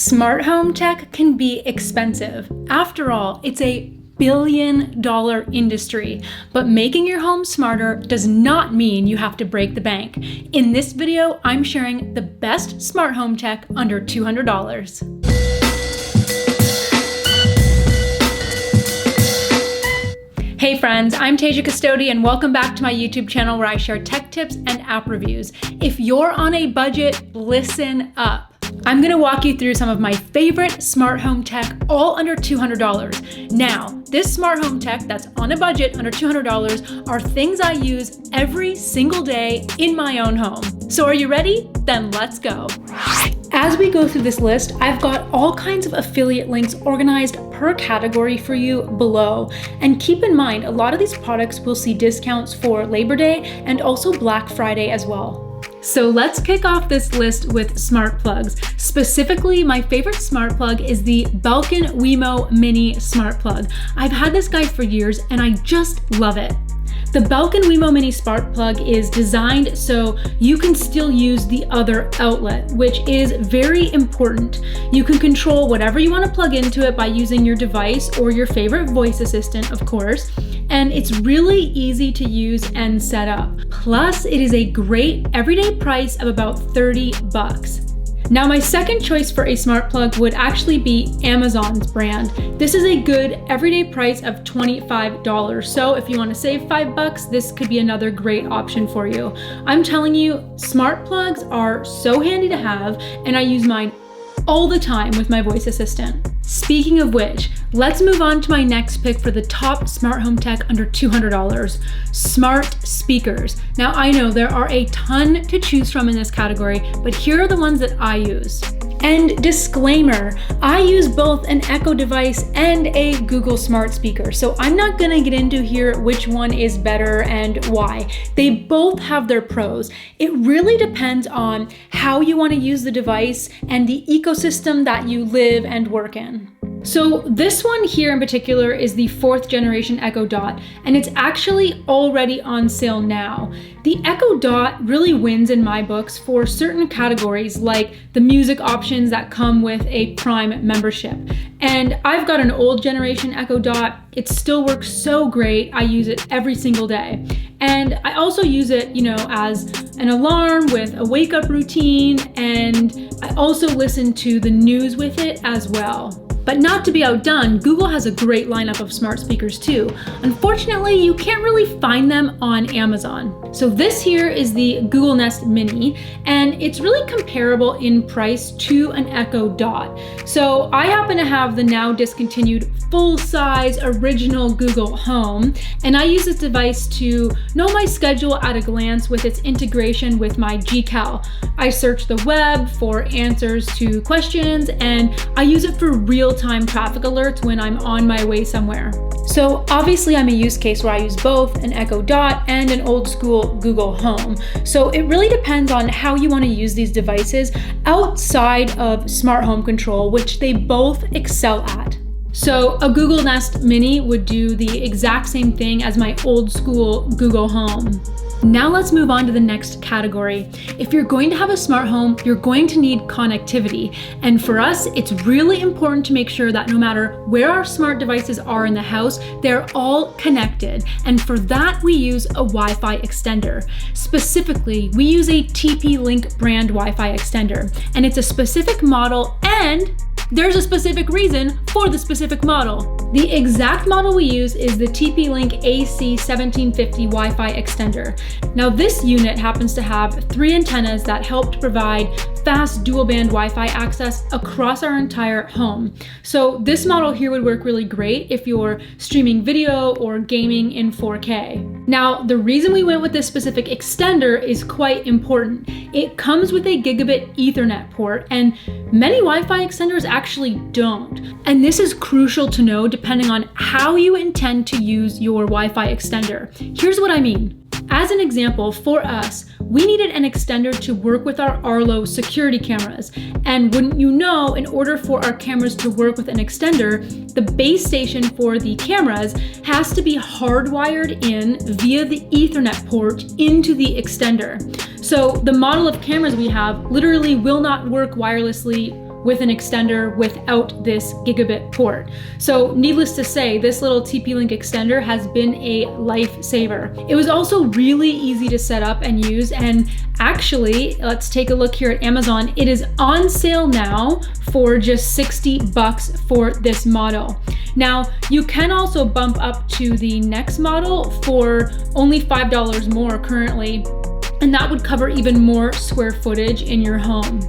Smart home tech can be expensive. After all, it's a billion-dollar industry, but making your home smarter does not mean you have to break the bank. In this video, I'm sharing the best smart home tech under $200. Hey friends, I'm Tasia Custode and welcome back to my YouTube channel where I share tech tips and app reviews. If you're on a budget, listen up. I'm gonna walk you through some of my favorite smart home tech, all under $200. Now, this smart home tech that's on a budget under $200 are things I use every single day in my own home. So are you ready? Then let's go. As we go through this list, I've got all kinds of affiliate links organized per category for you below. And keep in mind, a lot of these products will see discounts for Labor Day and also Black Friday as well. So let's kick off this list with smart plugs. Specifically, my favorite smart plug is the Belkin Wemo Mini Smart Plug. I've had this guy for years and I just love it. The Belkin Wemo Mini Smart Plug is designed so you can still use the other outlet, which is very important. You can control whatever you want to plug into it by using your device or your favorite voice assistant, of course, and it's really easy to use and set up. Plus, it is a great everyday price of about 30 bucks. Now, my second choice for a smart plug would actually be Amazon's brand. This is a good everyday price of $25. So if you want to save 5 bucks, this could be another great option for you. I'm telling you, smart plugs are so handy to have, and I use mine all the time with my voice assistant. Speaking of which, let's move on to my next pick for the top smart home tech under $200, smart speakers. Now I know there are a ton to choose from in this category, but here are the ones that I use. And disclaimer, I use both an Echo device and a Google smart speaker, so I'm not gonna get into here which one is better and why. They both have their pros. It really depends on how you wanna use the device and the ecosystem that you live and work in. So this one here in particular is the 4th generation Echo Dot, and it's actually already on sale now. The Echo Dot really wins in my books for certain categories like the music options that come with a Prime membership. And I've got an old generation Echo Dot. It still works so great. I use it every single day. And I also use it, as an alarm with a wake up routine, and I also listen to the news with it as well. But not to be outdone, Google has a great lineup of smart speakers too. Unfortunately, you can't really find them on Amazon. So this here is the Google Nest Mini, and it's really comparable in price to an Echo Dot. So I happen to have the now discontinued full-size original Google Home, and I use this device to know my schedule at a glance with its integration with my GCal. I search the web for answers to questions, and I use it for real-time traffic alerts when I'm on my way somewhere. So obviously I'm a use case where I use both an Echo Dot and an old school Google Home. So it really depends on how you want to use these devices outside of smart home control, which they both excel at. So a Google Nest Mini would do the exact same thing as my old school Google Home. Now let's move on to the next category. If you're going to have a smart home, you're going to need connectivity. And for us, it's really important to make sure that no matter where our smart devices are in the house, they're all connected. And for that, we use a Wi-Fi extender. Specifically, we use a TP-Link brand Wi-Fi extender. And it's a specific model, and there's a specific reason for the specific model. The exact model we use is the TP-Link AC1750 Wi-Fi extender. Now this unit happens to have 3 antennas that help to provide fast dual-band Wi-Fi access across our entire home. So this model here would work really great if you're streaming video or gaming in 4K. Now, the reason we went with this specific extender is quite important. It comes with a gigabit Ethernet port, and many Wi-Fi extenders actually don't. And this is crucial to know depending on how you intend to use your Wi-Fi extender. Here's what I mean. As an example, for us, we needed an extender to work with our Arlo security cameras. And wouldn't you know, in order for our cameras to work with an extender, the base station for the cameras has to be hardwired in via the Ethernet port into the extender. So the model of cameras we have literally will not work wirelessly with an extender without this gigabit port. So needless to say, this little TP-Link extender has been a lifesaver. It was also really easy to set up and use, and actually, let's take a look here at Amazon. It is on sale now for just $60 for this model. Now, you can also bump up to the next model for only $5 more currently, and that would cover even more square footage in your home.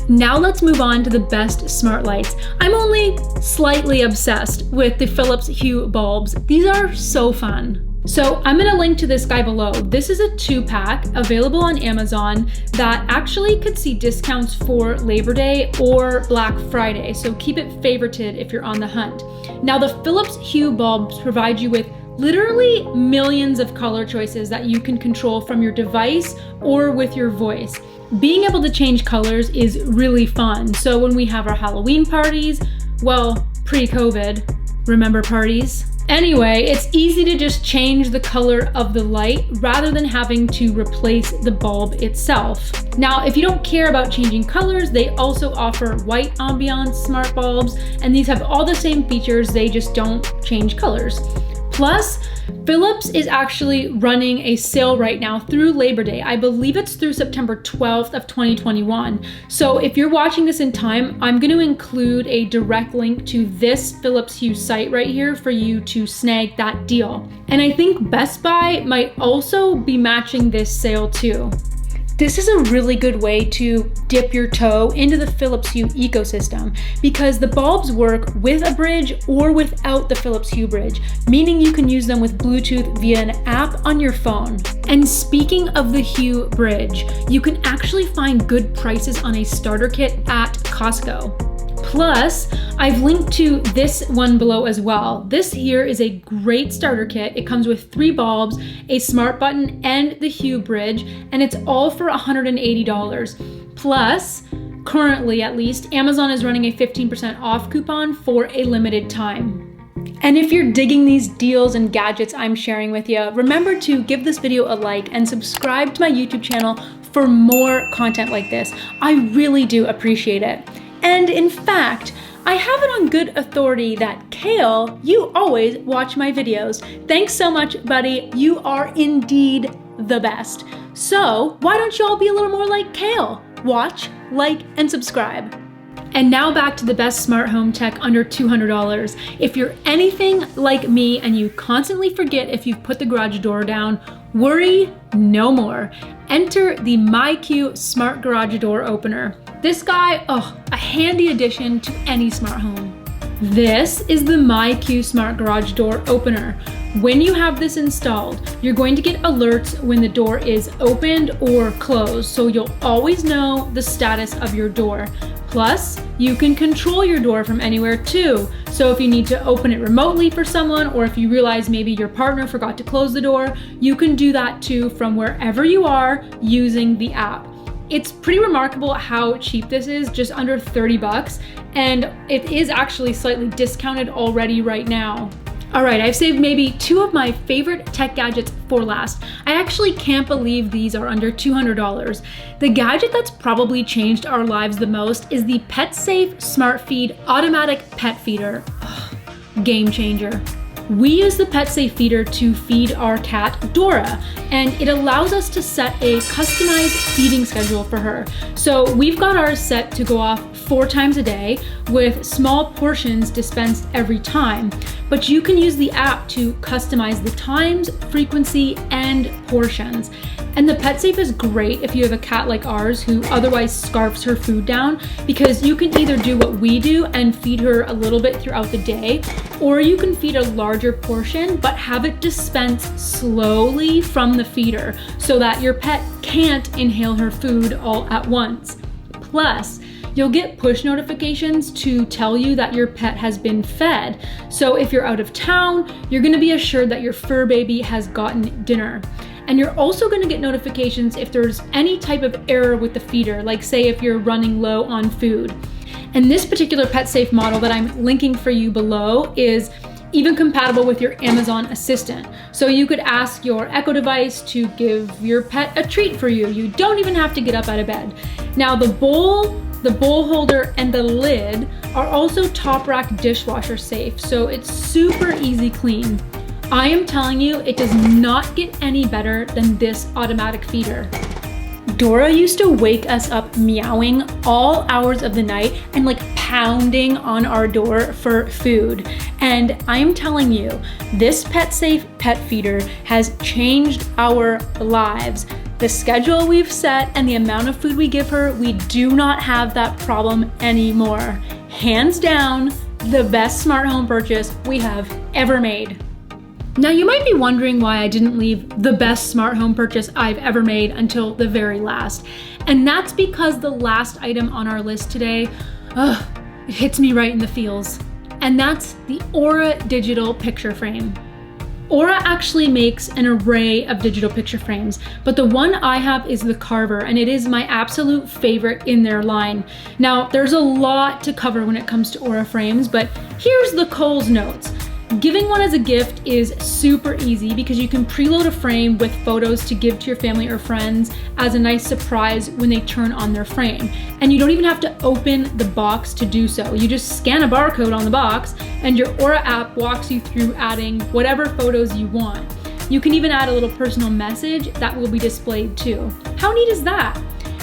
Now let's move on to the best smart lights. I'm only slightly obsessed with the Philips Hue bulbs. These are so fun. So I'm gonna link to this guy below. This is a 2-pack available on Amazon that actually could see discounts for Labor Day or Black Friday. So keep it favorited if you're on the hunt. Now the Philips Hue bulbs provide you with literally millions of color choices that you can control from your device or with your voice. Being able to change colors is really fun. So when we have our Halloween parties, well, pre-COVID, remember parties? Anyway, it's easy to just change the color of the light rather than having to replace the bulb itself. Now, if you don't care about changing colors, they also offer white ambiance smart bulbs, and these have all the same features, they just don't change colors. Plus, Philips is actually running a sale right now through Labor Day. I believe it's through September 12th of 2021. So if you're watching this in time, I'm going to include a direct link to this Philips Hue site right here for you to snag that deal. And I think Best Buy might also be matching this sale too. This is a really good way to dip your toe into the Philips Hue ecosystem because the bulbs work with a bridge or without the Philips Hue bridge, meaning you can use them with Bluetooth via an app on your phone. And speaking of the Hue bridge, you can actually find good prices on a starter kit at Costco. Plus, I've linked to this one below as well. This here is a great starter kit. It comes with 3 bulbs, a smart button, and the Hue bridge, and it's all for $180. Plus, currently at least, Amazon is running a 15% off coupon for a limited time. And if you're digging these deals and gadgets I'm sharing with you, remember to give this video a like and subscribe to my YouTube channel for more content like this. I really do appreciate it. And in fact, I have it on good authority that Kale, you always watch my videos. Thanks so much, buddy. You are indeed the best. So why don't you all be a little more like Kale? Watch, like, and subscribe. And now back to the best smart home tech under $200. If you're anything like me and you constantly forget if you've put the garage door down, worry no more. Enter the MyQ Smart Garage Door Opener. This guy, a handy addition to any smart home. This is the MyQ Smart Garage Door Opener. When you have this installed, you're going to get alerts when the door is opened or closed, so you'll always know the status of your door. Plus, you can control your door from anywhere too. So if you need to open it remotely for someone, or if you realize maybe your partner forgot to close the door, you can do that too from wherever you are using the app. It's pretty remarkable how cheap this is, just under 30 bucks, and it is actually slightly discounted already right now. All right, I've saved maybe 2 of my favorite tech gadgets for last. I actually can't believe these are under $200. The gadget that's probably changed our lives the most is the PetSafe Smart Feed Automatic Pet Feeder. Game changer. We use the PetSafe feeder to feed our cat, Dora, and it allows us to set a customized feeding schedule for her. So we've got ours set to go off 4 times a day with small portions dispensed every time, but you can use the app to customize the times, frequency, and portions. And the PetSafe is great if you have a cat like ours who otherwise scarfs her food down, because you can either do what we do and feed her a little bit throughout the day, or you can feed a larger portion but have it dispensed slowly from the feeder so that your pet can't inhale her food all at once. Plus, you'll get push notifications to tell you that your pet has been fed. So if you're out of town, you're gonna be assured that your fur baby has gotten dinner. And you're also gonna get notifications if there's any type of error with the feeder, like say if you're running low on food. And this particular PetSafe model that I'm linking for you below is even compatible with your Amazon Assistant. So you could ask your Echo device to give your pet a treat for you. You don't even have to get up out of bed. Now the bowl the bowl holder and the lid are also top rack dishwasher safe, so it's super easy clean. I am telling you, it does not get any better than this automatic feeder. Dora used to wake us up meowing all hours of the night and like pounding on our door for food. And I'm telling you, this PetSafe pet feeder has changed our lives. The schedule we've set and the amount of food we give her, we do not have that problem anymore. Hands down, the best smart home purchase we have ever made. Now you might be wondering why I didn't leave the best smart home purchase I've ever made until the very last. And that's because the last item on our list today, it hits me right in the feels. And that's the Aura digital picture frame. Aura actually makes an array of digital picture frames, but the one I have is the Carver, and it is my absolute favorite in their line. Now, there's a lot to cover when it comes to Aura frames, but here's the Kohl's notes. Giving one as a gift is super easy because you can preload a frame with photos to give to your family or friends as a nice surprise when they turn on their frame. And you don't even have to open the box to do so. You just scan a barcode on the box and your Aura app walks you through adding whatever photos you want. You can even add a little personal message that will be displayed too. How neat is that?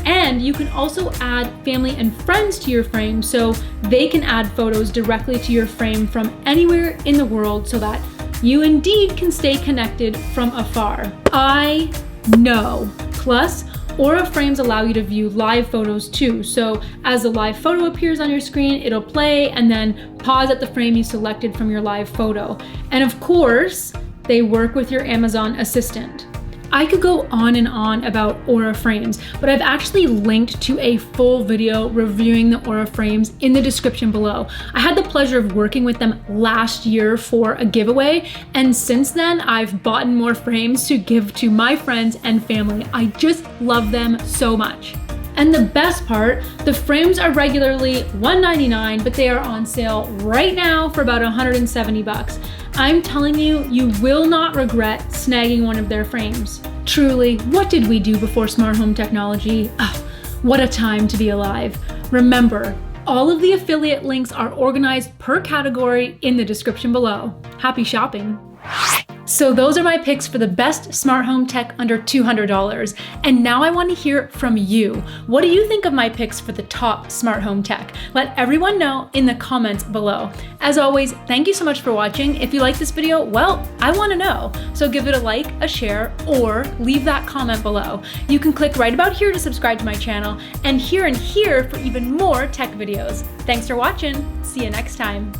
And you can also add family and friends to your frame so they can add photos directly to your frame from anywhere in the world so that you indeed can stay connected from afar. I know. Plus, Aura frames allow you to view live photos too. So as the live photo appears on your screen, it'll play and then pause at the frame you selected from your live photo. And of course, they work with your Amazon Assistant. I could go on and on about Aura frames, but I've actually linked to a full video reviewing the Aura frames in the description below. I had the pleasure of working with them last year for a giveaway, and since then I've bought more frames to give to my friends and family. I just love them so much. And the best part, the frames are regularly $199, but they are on sale right now for about 170 bucks. I'm telling you, you will not regret snagging one of their frames. Truly, what did we do before smart home technology? What a time to be alive. Remember, all of the affiliate links are organized per category in the description below. Happy shopping. So those are my picks for the best smart home tech under $200. And now I want to hear from you. What do you think of my picks for the top smart home tech? Let everyone know in the comments below. As always, thank you so much for watching. If you like this video, well, I want to know. So give it a like, a share, or leave that comment below. You can click right about here to subscribe to my channel and here for even more tech videos. Thanks for watching. See you next time.